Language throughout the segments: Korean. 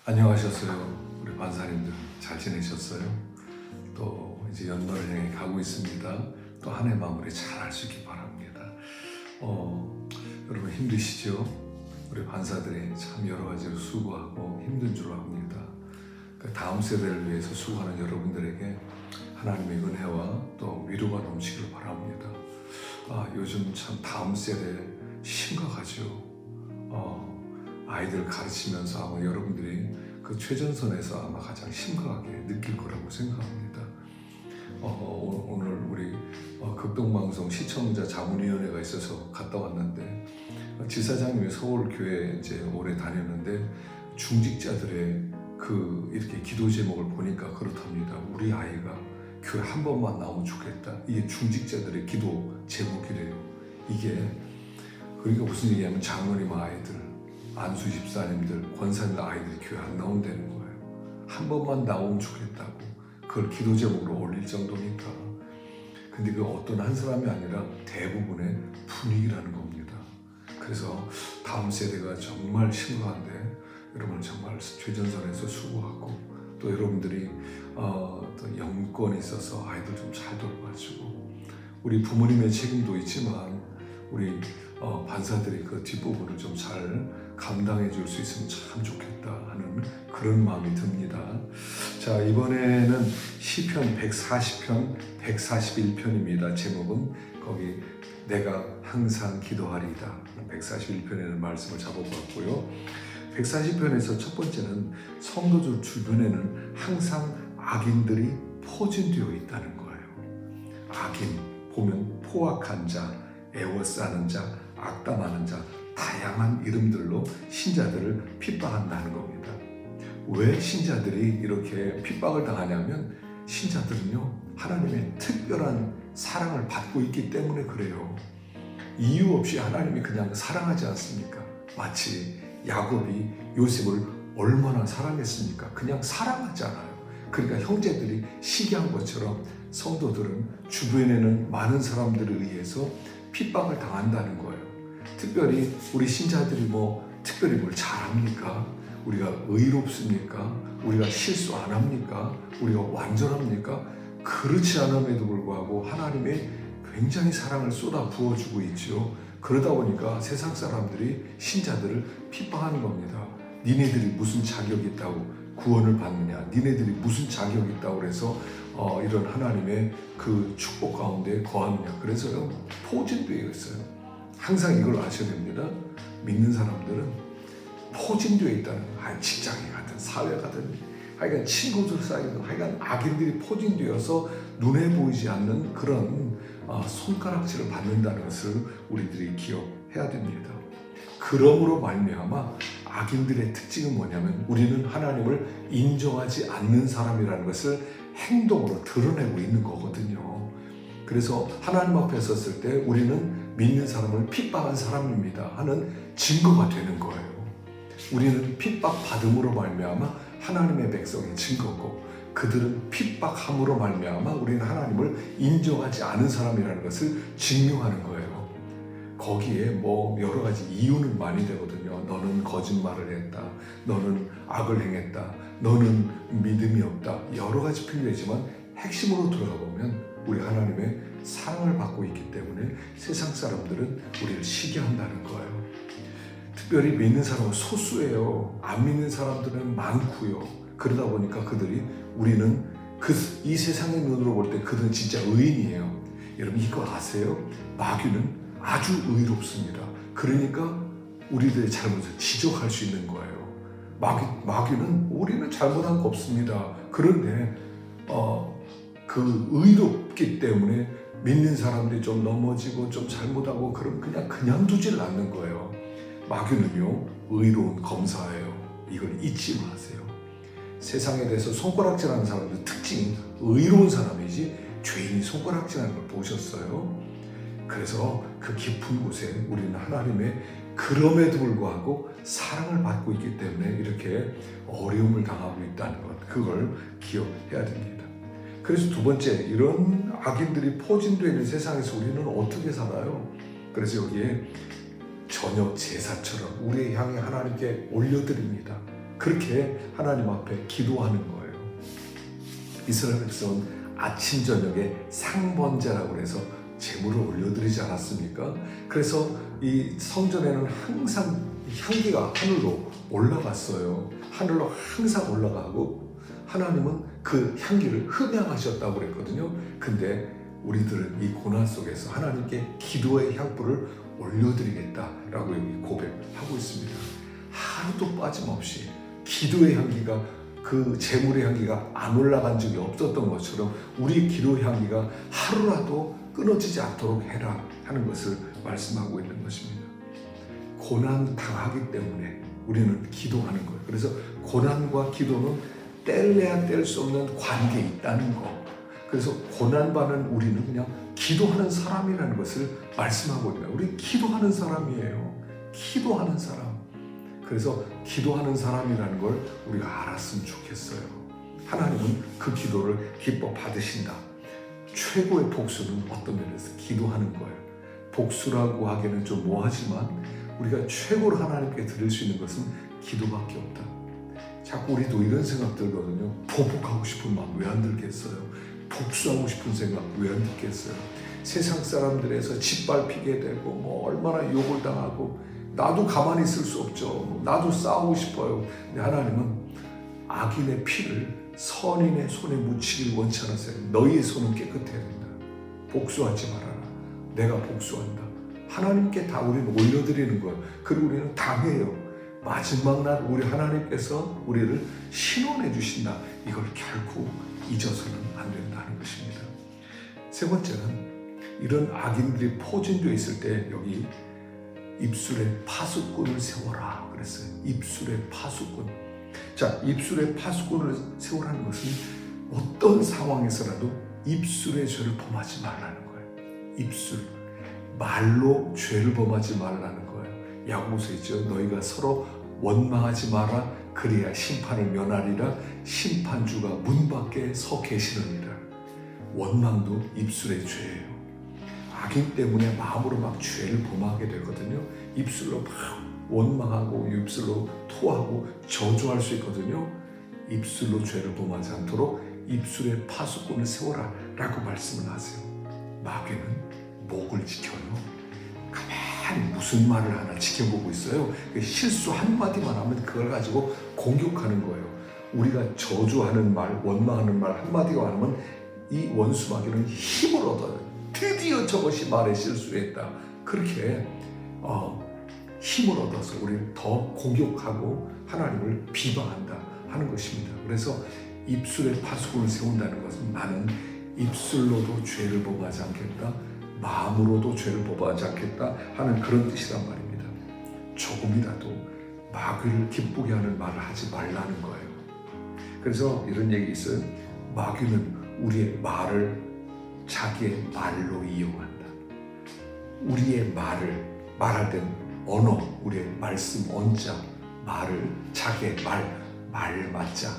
안녕하셨어요? 우리 반사님들 잘 지내셨어요? 또 이제 연말을 향해 가고 있습니다. 또 한 해 마무리 잘 할 수 있길 바랍니다. 여러분 힘드시죠? 우리 반사들이 참 여러 가지로 수고하고 힘든 줄 압니다. 그 다음 세대를 위해서 수고하는 여러분들에게 하나님의 은혜와 또 위로가 넘치기를 바랍니다. 요즘 참 다음 세대 심각하죠. 아이들 가르치면서 아마 여러분들이 그 최전선에서 아마 가장 심각하게 느낄 거라고 생각합니다. 오늘 우리 극동방송 시청자 자문위원회가 있어서 갔다 왔는데 지사장님이 서울교회 이제 오래 다녔는데 중직자들의 그 이렇게 기도 제목을 보니까 그렇답니다. 우리 아이가 교회 한 번만 나오면 좋겠다. 이게 중직자들의 기도 제목이래요. 이게 그러니까 무슨 얘기냐면 장로님 아이들, 안수 집사님들, 권사님들 아이들이 교회 안 나온다는 거예요. 한 번만 나오면 좋겠다고 그걸 기도 제목으로 올릴 정도니까. 근데 그 어떤 한 사람이 아니라 대부분의 분위기라는 겁니다. 그래서 다음 세대가 정말 심각한데 여러분 정말 최전선에서 수고하고 또 여러분들이 또 영권이 있어서 아이들 좀 잘 돌봐주고 우리 부모님의 책임도 있지만 우리 반사들이 그 뒷부분을 좀 잘 감당해 줄 수 있으면 참 좋겠다 하는 그런 마음이 듭니다. 자, 이번에는 시편 140편 141편입니다. 제목은 거기 내가 항상 기도하리이다. 141편에는 말씀을 잡아보았고요. 140편에서 첫 번째는 성도들 주변에는 항상 악인들이 포진되어 있다는 거예요. 악인 보면 포악한 자, 애워싸는 자, 악담하는 자, 다양한 이름들로 신자들을 핍박한다는 겁니다. 왜 신자들이 이렇게 핍박을 당하냐면 신자들은요 하나님의 특별한 사랑을 받고 있기 때문에 그래요. 이유 없이 하나님이 그냥 사랑하지 않습니까? 마치 야곱이 요셉을 얼마나 사랑했습니까? 그냥 사랑하잖아요. 그러니까 형제들이 시기한 것처럼 성도들은 주변에는 많은 사람들에 의해서 핍박을 당한다는 거예요. 특별히 우리 신자들이 특별히 뭘 잘합니까? 우리가 의롭습니까? 우리가 실수 안 합니까? 우리가 완전합니까? 그렇지 않음에도 불구하고 하나님의 굉장히 사랑을 쏟아 부어주고 있죠. 그러다 보니까 세상 사람들이 신자들을 핍박하는 겁니다. 니네들이 무슨 자격이 있다고 구원을 받느냐? 니네들이 무슨 자격이 있다고 그래서 이런 하나님의 그 축복 가운데 거하느냐? 그래서요 포진되어 있어요. 항상 이걸 아셔야 됩니다. 믿는 사람들은 포진되어 있다는 거예요. 직장에 가든 사회 가든 하여간 친구들 사이에도 하여간 악인들이 포진되어서 눈에 보이지 않는 그런 손가락질을 받는다는 것을 우리들이 기억해야 됩니다. 그러므로 말미암아 악인들의 특징은 뭐냐면 우리는 하나님을 인정하지 않는 사람이라는 것을 행동으로 드러내고 있는 거거든요. 그래서 하나님 앞에 섰을 때 우리는 믿는 사람을 핍박한 사람입니다 하는 증거가 되는 거예요. 우리는 핍박받음으로 말미암아 하나님의 백성의 증거고 그들은 핍박함으로 말미암아 우리는 하나님을 인정하지 않은 사람이라는 것을 증명하는 거예요. 거기에 여러 가지 이유는 많이 되거든요. 너는 거짓말을 했다. 너는 악을 행했다. 너는 믿음이 없다. 여러 가지 필요하지만 핵심으로 들어가 보면 우리 하나님의 사랑을 받고 있기 때문에 세상 사람들은 우리를 시기한다는 거예요. 특별히 믿는 사람은 소수예요. 안 믿는 사람들은 많고요. 그러다 보니까 우리는 이 세상의 눈으로 볼 때 그들은 진짜 의인이에요. 여러분 이거 아세요? 마귀는 아주 의롭습니다. 그러니까 우리들의 잘못을 지적할 수 있는 거예요. 마귀는 우리는 잘못한 거 없습니다. 그런데 그 의롭기 때문에 믿는 사람들이 좀 넘어지고 좀 잘못하고 그럼 그냥 두지를 않는 거예요. 마귀는요 의로운 검사예요. 이걸 잊지 마세요. 세상에 대해서 손가락질하는 사람들 특징이 의로운 사람이지 죄인이 손가락질하는 걸 보셨어요? 그래서 그 깊은 곳에 우리는 하나님의 그럼에도 불구하고 사랑을 받고 있기 때문에 이렇게 어려움을 당하고 있다는 것, 그걸 기억해야 됩니다. 그래서 두 번째, 이런 악인들이 포진되어 있는 세상에서 우리는 어떻게 살아요? 그래서 여기에 저녁 제사처럼 우리의 향해 하나님께 올려드립니다. 그렇게 하나님 앞에 기도하는 거예요. 이스라엘 백성은 아침 저녁에 상번제라고 해서 제물을 올려드리지 않았습니까? 그래서 이 성전에는 항상 향기가 하늘로 올라갔어요. 하늘로 항상 올라가고 하나님은 그 향기를 흠양하셨다고 그랬거든요. 근데 우리들은 이 고난 속에서 하나님께 기도의 향불을 올려드리겠다라고 여기 고백하고 있습니다. 하루도 빠짐없이 기도의 향기가, 그 제물의 향기가 안 올라간 적이 없었던 것처럼 우리의 기도의 향기가 하루라도 끊어지지 않도록 해라 하는 것을 말씀하고 있는 것입니다. 고난 당하기 때문에 우리는 기도하는 거예요. 그래서 고난과 기도는 뗄래야 뗄 수 없는 관계에 있다는 거. 그래서 고난받는 우리는 그냥 기도하는 사람이라는 것을 말씀하고 있습니다. 우리 기도하는 사람이에요. 기도하는 사람. 그래서 기도하는 사람이라는 걸 우리가 알았으면 좋겠어요. 하나님은 그 기도를 기뻐 받으신다. 최고의 복수는 어떤 면에서 기도하는 거예요. 복수라고 하기에는 좀 뭐하지만 우리가 최고로 하나님께 드릴 수 있는 것은 기도밖에 없다. 자꾸 우리도 이런 생각 들거든요. 보복하고 싶은 마음 왜 안 들겠어요? 복수하고 싶은 생각 왜 안 들겠어요? 세상 사람들에서 짓밟히게 되고 뭐 얼마나 욕을 당하고 나도 가만히 있을 수 없죠. 나도 싸우고 싶어요. 근데 하나님은 악인의 피를 선인의 손에 묻히길 원치 않으세요. 너희의 손은 깨끗해야 된다. 복수하지 말아라. 내가 복수한다. 하나님께 다 우리는 올려드리는 거예요. 그리고 우리는 당해요. 마지막 날 우리 하나님께서 우리를 신원해 주신다. 이걸 결코 잊어서는 안 된다는 것입니다. 세 번째는 이런 악인들이 포진되어 있을 때 여기 입술에 파수꾼을 세워라 그랬어요. 입술에 파수꾼. 자, 입술에 파수꾼을 세우라는 것은 어떤 상황에서라도 입술의 죄를 범하지 말라는 거예요. 입술. 말로 죄를 범하지 말라는 거예요. 야고보서에 있죠. 너희가 서로 원망하지 마라. 그래야 심판을 면하리라. 심판주가 문 밖에 서 계시느니라. 원망도 입술의 죄예요. 악인 때문에 마음으로 막 죄를 범하게 되거든요. 입술로 막 원망하고 입술로 토하고 저주할 수 있거든요. 입술로 죄를 범하지 않도록 입술에 파수꾼을 세워라 라고 말씀을 하세요. 마귀는 목을 지켜요. 가만히 무슨 말을 하나 지켜보고 있어요. 실수 한마디만 하면 그걸 가지고 공격하는 거예요. 우리가 저주하는 말, 원망하는 말 한마디가 하면 이 원수 마귀는 힘을 얻어요. 드디어 저것이 말에 실수했다. 그렇게 힘을 얻어서 우리를 더 공격하고 하나님을 비방한다 하는 것입니다. 그래서 입술에 파수꾼을 세운다는 것은 나는 입술로도 죄를 범하지 않겠다. 마음으로도 죄를 범하지 않겠다 하는 그런 뜻이란 말입니다. 조금이라도 마귀를 기쁘게 하는 말을 하지 말라는 거예요. 그래서 이런 얘기 있어요. 마귀는 우리의 말을 자기의 말로 이용한다. 우리의 말할 땐 언어, 우리의 말씀, 언자, 말을 자기의 말맞자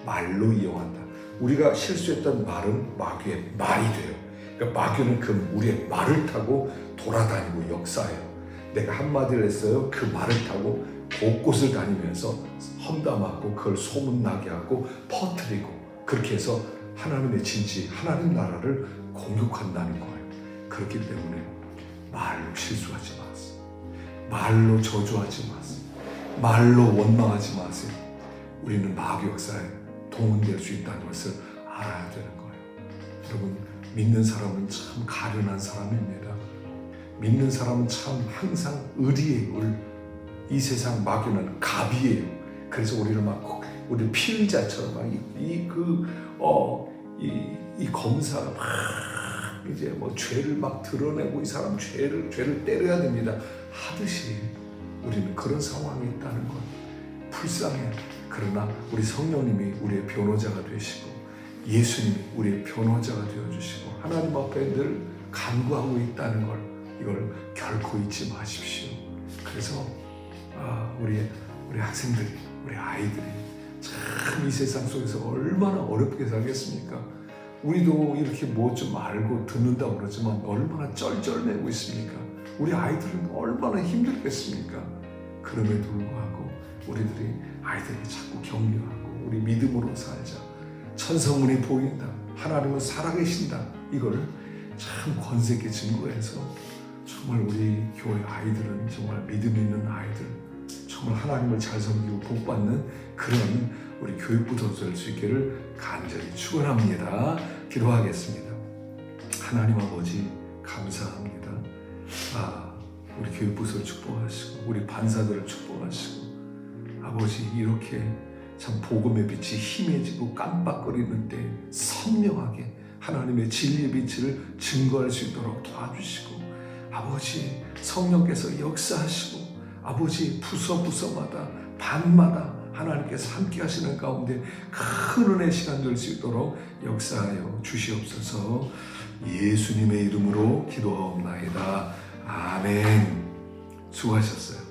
말로 이용한다. 우리가 실수했던 말은 마귀의 말이 돼요. 그러니까 마귀는 우리의 말을 타고 돌아다니고 역사해요. 내가 한마디를 했어요. 그 말을 타고 곳곳을 다니면서 험담하고 그걸 소문나게 하고 퍼뜨리고 그렇게 해서 하나님의 진지, 하나님 나라를 공격한다는 거예요. 그렇기 때문에 말로 실수하지 마세요. 말로 저주하지 마세요. 말로 원망하지 마세요. 우리는 마귀 역사에 동원될 수 있다는 것을 알아야 되는 거예요. 여러분, 믿는 사람은 참 가련한 사람입니다. 믿는 사람은 참 항상 의리예요. 이 세상 마귀는 갑이에요. 그래서 우리는 우리 피의자처럼 이 검사가 막 이제 죄를 막 드러내고 이 사람 죄를 때려야 됩니다 하듯이 우리는 그런 상황에 있다는 것. 불쌍해. 그러나 우리 성령님이 우리의 변호자가 되시고 예수님이 우리의 변호자가 되어주시고 하나님 앞에 늘 간구하고 있다는 걸 이걸 결코 잊지 마십시오. 그래서 우리 학생들이, 우리 아이들이 참 이 세상 속에서 얼마나 어렵게 살겠습니까? 우리도 이렇게 뭐 좀 알고 듣는다고 그러지만 얼마나 쩔쩔매고 있습니까? 우리 아이들은 얼마나 힘들겠습니까? 그럼에도 불구하고 우리들이 아이들에게 자꾸 격려하고 우리 믿음으로 살자. 천성문이 보인다. 하나님은 살아계신다. 이걸 참 권세 있게 증거해서 정말 우리 교회 아이들은 정말 믿음 있는 아이들, 정말 하나님을 잘 섬기고 복받는 그런 우리 교육부도 될 수 있기를 간절히 축원합니다. 기도하겠습니다. 하나님 아버지 감사합니다. 우리 교육부서를 축복하시고 우리 반사들을 축복하시고 아버지 이렇게 참 복음의 빛이 희미해지고 깜빡거리는 때 선명하게 하나님의 진리의 빛을 증거할 수 있도록 도와주시고 아버지 성령께서 역사하시고 아버지 부서마다 반마다 하나님께서 함께 하시는 가운데 큰 은혜의 시간 될 수 있도록 역사하여 주시옵소서. 예수님의 이름으로 기도하옵나이다. 아멘. 수고하셨어요.